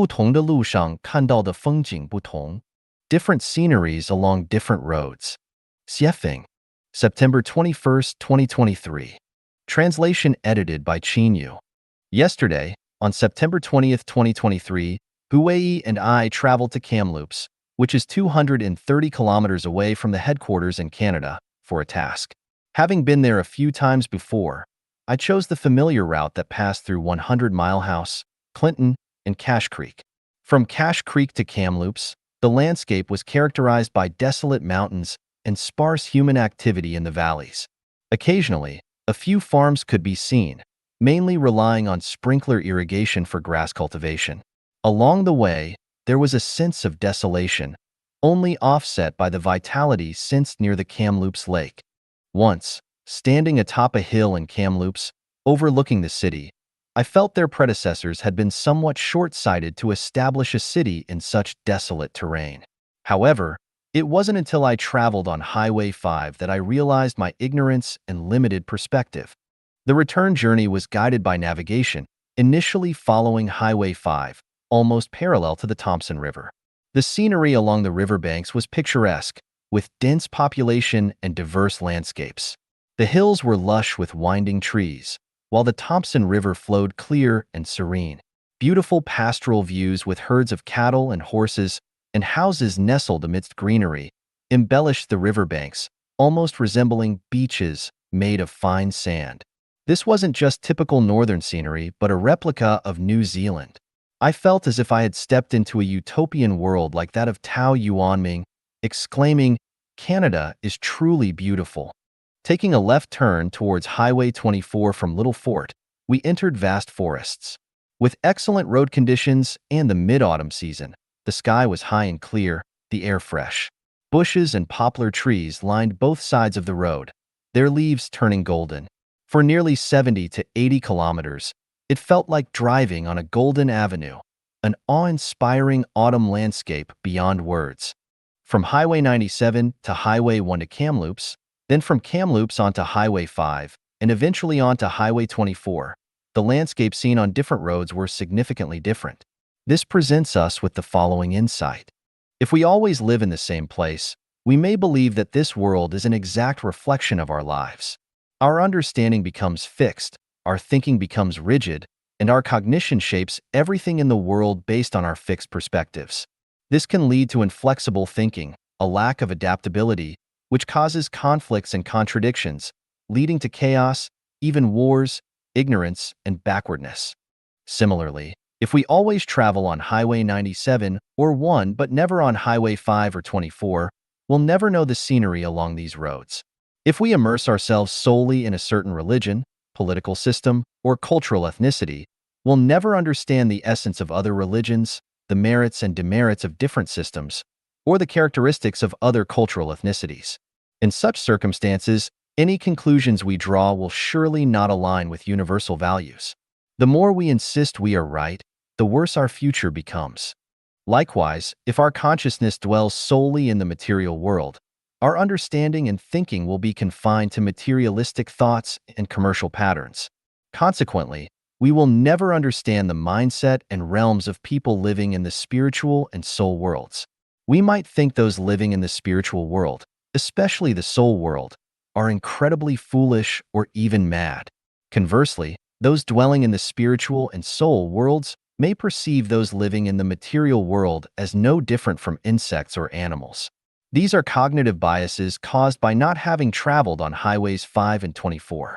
不同的路上看到的风景不同 different sceneries along different roads. Xiefeng, September 21st, 2023. Translation edited by Chinyu. Yesterday, on September 20th, 2023, Huei and I traveled to Kamloops, which is 230 kilometers away from the headquarters in Canada, for a task. Having been there a few times before, I chose the familiar route that passed through 100 Mile House, Clinton, and Cache Creek. From Cache Creek to Kamloops, the landscape was characterized by desolate mountains and sparse human activity in the valleys. Occasionally, a few farms could be seen, mainly relying on sprinkler irrigation for grass cultivation. Along the way, there was a sense of desolation, only offset by the vitality sensed near the Kamloops Lake. Once, standing atop a hill in Kamloops, overlooking the city, I felt their predecessors had been somewhat short-sighted to establish a city in such desolate terrain. However, it wasn't until I traveled on Highway 5 that I realized my ignorance and limited perspective. The return journey was guided by navigation, initially following Highway 5, almost parallel to the Thompson River. The scenery along the riverbanks was picturesque, with dense population and diverse landscapes. The hills were lush with winding trees, while the Thompson River flowed clear and serene. Beautiful pastoral views with herds of cattle and horses and houses nestled amidst greenery embellished the riverbanks, almost resembling beaches made of fine sand. This wasn't just typical northern scenery, but a replica of New Zealand. I felt as if I had stepped into a utopian world like that of Tao Yuanming, exclaiming, "Canada is truly beautiful." Taking a left turn towards Highway 24 from Little Fort, we entered vast forests. With excellent road conditions and the mid-autumn season, the sky was high and clear, the air fresh. Bushes and poplar trees lined both sides of the road, their leaves turning golden. For nearly 70 to 80 kilometers, it felt like driving on a golden avenue, an awe-inspiring autumn landscape beyond words. From Highway 97 to Highway 1 to Kamloops, then from Kamloops onto Highway 5, and eventually onto Highway 24, the landscape seen on different roads were significantly different. This presents us with the following insight. If we always live in the same place, we may believe that this world is an exact reflection of our lives. Our understanding becomes fixed, our thinking becomes rigid, and our cognition shapes everything in the world based on our fixed perspectives. This can lead to inflexible thinking, a lack of adaptability, which causes conflicts and contradictions, leading to chaos, even wars, ignorance, and backwardness. Similarly, if we always travel on Highway 97 or 1 but never on Highway 5 or 24, we'll never know the scenery along these roads. If we immerse ourselves solely in a certain religion, political system, or cultural ethnicity, we'll never understand the essence of other religions, the merits and demerits of different systems, or the characteristics of other cultural ethnicities. In such circumstances, any conclusions we draw will surely not align with universal values. The more we insist we are right, the worse our future becomes. Likewise, if our consciousness dwells solely in the material world, our understanding and thinking will be confined to materialistic thoughts and commercial patterns. Consequently, we will never understand the mindset and realms of people living in the spiritual and soul worlds. We might think those living in the spiritual world, especially the soul world, are incredibly foolish or even mad. Conversely, those dwelling in the spiritual and soul worlds may perceive those living in the material world as no different from insects or animals. These are cognitive biases caused by not having traveled on Highways 5 and 24.